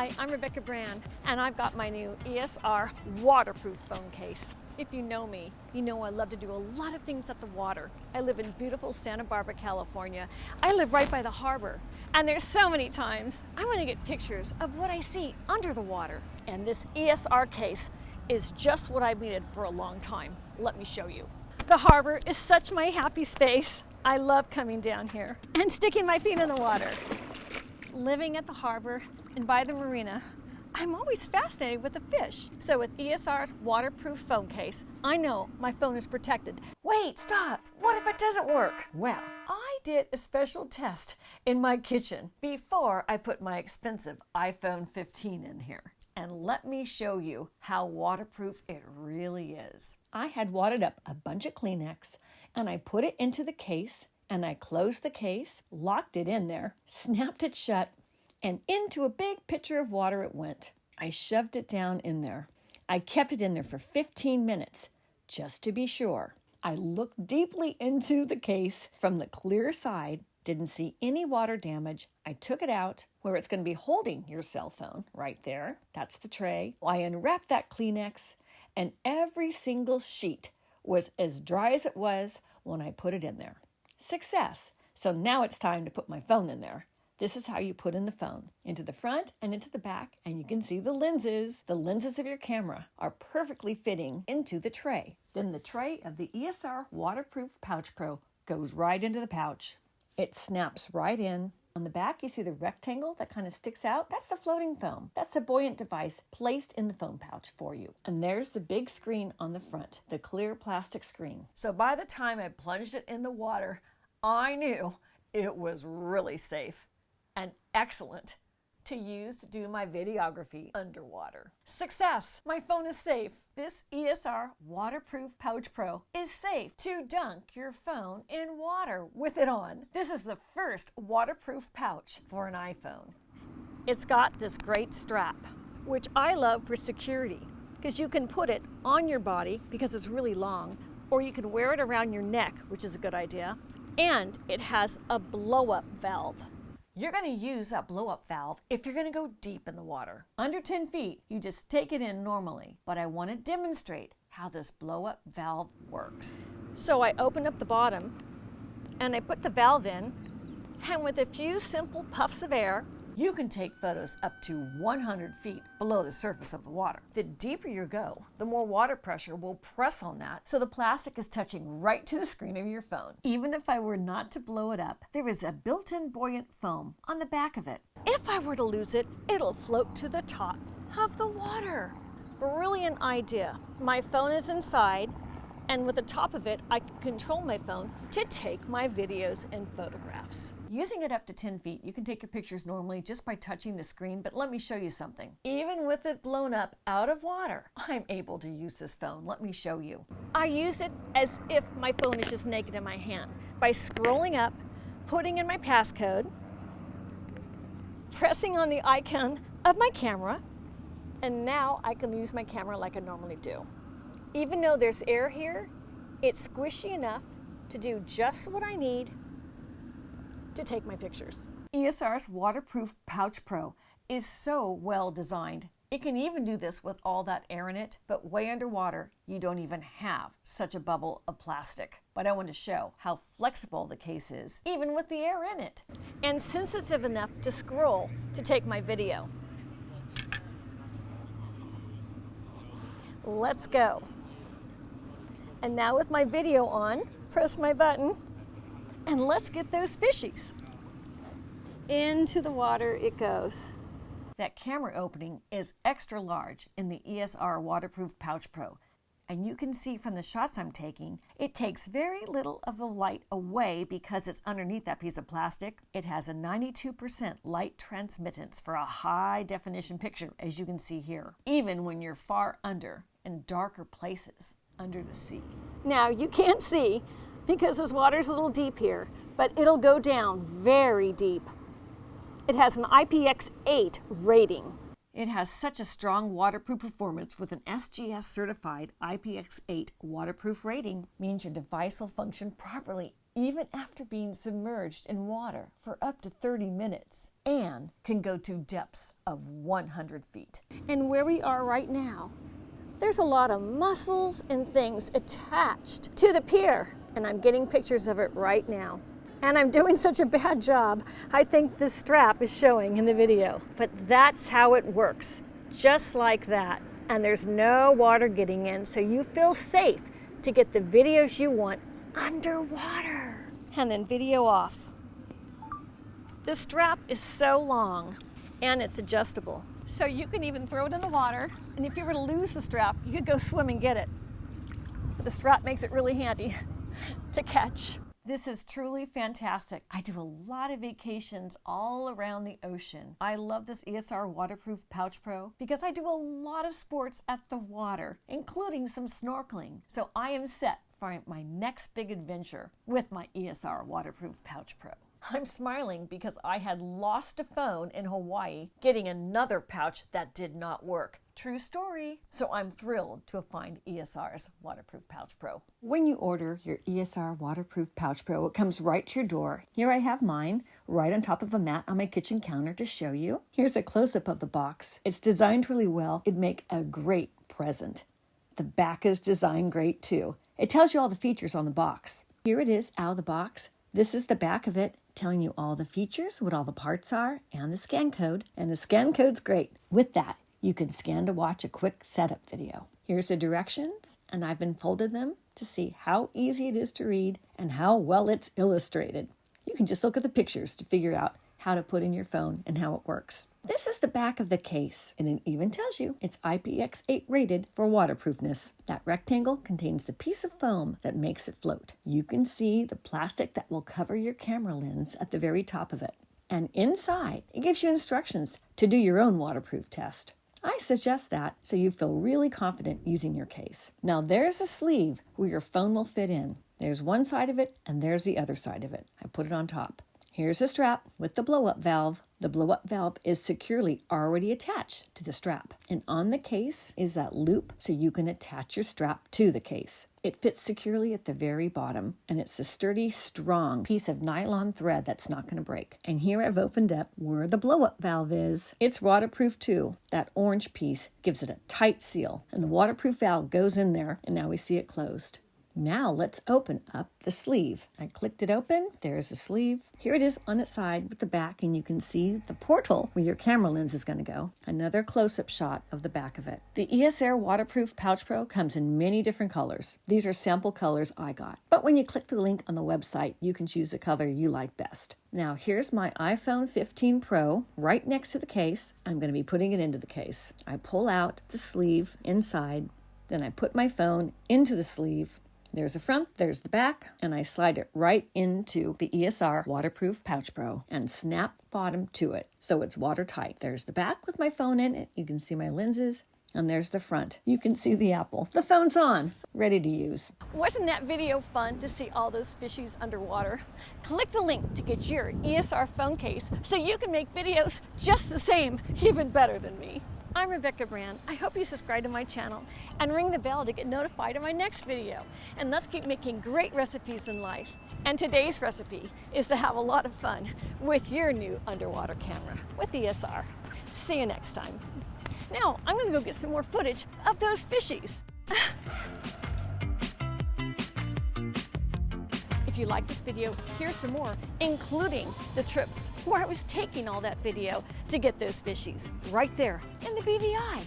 Hi, I'm Rebecca Brand, and I've got my new ESR waterproof phone case. If you know me, you know I love to do a lot of things at the water. I live in beautiful Santa Barbara, California. I live right by the harbor, and there's so many times I want to get pictures of what I see under the water. And this ESR case is just what I've needed for a long time. Let me show you. The harbor is such my happy space. I love coming down here and sticking my feet in the water. Living at the harbor and by the marina, I'm always fascinated with the fish. So with ESR's waterproof phone case, I know my phone is protected. Wait, stop! What if it doesn't work? Well, I did a special test in my kitchen before I put my expensive iPhone 15 in here. And let me show you how waterproof it really is. I had wadded up a bunch of Kleenex and I put it into the case and I closed the case, locked it in there, snapped it shut, and into a big pitcher of water it went. I shoved it down in there. I kept it in there for 15 minutes, just to be sure. I looked deeply into the case from the clear side, didn't see any water damage. I took it out where it's going to be holding your cell phone, right there. That's the tray. I unwrapped that Kleenex, and every single sheet was as dry as it was when I put it in there. Success. So now it's time to put my phone in there. This is how you put in the phone, into the front and into the back, and you can see the lenses. The lenses of your camera are perfectly fitting into the tray. Then the tray of the ESR Waterproof Pouch Pro goes right into the pouch. It snaps right in. On the back, you see the rectangle that kind of sticks out. That's the floating foam. That's a buoyant device placed in the phone pouch for you. And there's the big screen on the front, the clear plastic screen. So by the time I plunged it in the water, I knew it was really safe and excellent to use to do my videography underwater. Success! My phone is safe. This ESR Waterproof Pouch Pro is safe to dunk your phone in water with it on. This is the first waterproof pouch for an iPhone. It's got this great strap, which I love for security, because you can put it on your body because it's really long, or you can wear it around your neck, which is a good idea, and it has a blow-up valve. You're going to use that blow-up valve if you're going to go deep in the water. Under 10 feet, you just take it in normally, but I want to demonstrate how this blow-up valve works. So I open up the bottom and I put the valve in, and with a few simple puffs of air, you can take photos up to 100 feet below the surface of the water. The deeper you go, the more water pressure will press on that, so the plastic is touching right to the screen of your phone. Even if I were not to blow it up, there is a built-in buoyant foam on the back of it. If I were to lose it, it'll float to the top of the water. Brilliant idea. My phone is inside, and with the top of it, I can control my phone to take my videos and photographs. Using it up to 10 feet, you can take your pictures normally just by touching the screen, but let me show you something. Even with it blown up out of water, I'm able to use this phone. Let me show you. I use it as if my phone is just naked in my hand by scrolling up, putting in my passcode, pressing on the icon of my camera, and now I can use my camera like I normally do. Even though there's air here, it's squishy enough to do just what I need to take my pictures. ESR's Waterproof Pouch Pro is so well designed. It can even do this with all that air in it, but way underwater, you don't even have such a bubble of plastic. But I want to show how flexible the case is, even with the air in it. And sensitive enough to scroll to take my video. Let's go. And now with my video on, press my button, and let's get those fishies. Into the water it goes. That camera opening is extra large in the ESR Waterproof Pouch Pro. And you can see from the shots I'm taking, it takes very little of the light away because it's underneath that piece of plastic. It has a 92% light transmittance for a high definition picture, as you can see here, even when you're far under in darker places under the sea. Now you can't see because this water's a little deep here, but it'll go down very deep. It has an IPX8 rating. It has such a strong waterproof performance with an SGS-certified IPX8 waterproof rating, means your device will function properly even after being submerged in water for up to 30 minutes, and can go to depths of 100 feet. And where we are right now, there's a lot of mussels and things attached to the pier, and I'm getting pictures of it right now. And I'm doing such a bad job, I think this strap is showing in the video. But that's how it works, just like that. And there's no water getting in, so you feel safe to get the videos you want underwater. And then video off. The strap is so long, and it's adjustable. So you can even throw it in the water, and if you were to lose the strap, you could go swim and get it. But the strap makes it really handy to catch. This is truly fantastic. I do a lot of vacations all around the ocean. I love this ESR Waterproof Pouch Pro because I do a lot of sports at the water, including some snorkeling. So I am set for my next big adventure with my ESR Waterproof Pouch Pro. I'm smiling because I had lost a phone in Hawaii getting another pouch that did not work. True story. So I'm thrilled to find ESR's Waterproof Pouch Pro. When you order your ESR Waterproof Pouch Pro, it comes right to your door. Here I have mine right on top of a mat on my kitchen counter to show you. Here's a close-up of the box. It's designed really well. It'd make a great present. The back is designed great too. It tells you all the features on the box. Here it is out of the box. This is the back of it, telling you all the features, what all the parts are, and the scan code. And the scan code's great. With that, you can scan to watch a quick setup video. Here's the directions, and I've unfolded them to see how easy it is to read and how well it's illustrated. You can just look at the pictures to figure out how to put in your phone and how it works. This is the back of the case, and it even tells you it's IPX8 rated for waterproofness. That rectangle contains the piece of foam that makes it float. You can see the plastic that will cover your camera lens at the very top of it. And inside, it gives you instructions to do your own waterproof test. I suggest that so you feel really confident using your case. Now there's a sleeve where your phone will fit in. There's one side of it, and there's the other side of it. I put it on top. Here's a strap with the blow-up valve. The blow-up valve is securely already attached to the strap. And on the case is that loop so you can attach your strap to the case. It fits securely at the very bottom, and it's a sturdy, strong piece of nylon thread that's not going to break. And here I've opened up where the blow-up valve is. It's waterproof too. That orange piece gives it a tight seal, and the waterproof valve goes in there, and now we see it closed. Now let's open up the sleeve. I clicked it open. There's the sleeve. Here it is on its side with the back, and you can see the portal where your camera lens is going to go. Another close-up shot of the back of it. The ESR Waterproof Pouch Pro comes in many different colors. These are sample colors I got. But when you click the link on the website, you can choose the color you like best. Now here's my iPhone 15 Pro right next to the case. I'm going to be putting it into the case. I pull out the sleeve inside, then I put my phone into the sleeve. There's the front, there's the back, and I slide it right into the ESR Waterproof Pouch Pro and snap the bottom to it so it's watertight. There's the back with my phone in it. You can see my lenses, and there's the front. You can see the apple. The phone's on, ready to use. Wasn't that video fun to see all those fishies underwater? Click the link to get your ESR phone case so you can make videos just the same, even better than me. I'm Rebecca Brand. I hope you subscribe to my channel and ring the bell to get notified of my next video. And let's keep making great recipes in life. And today's recipe is to have a lot of fun with your new underwater camera with ESR. See you next time. Now, I'm gonna go get some more footage of those fishies. If you like this video, here's some more, including the trips where I was taking all that video to get those fishies right there in the BVI.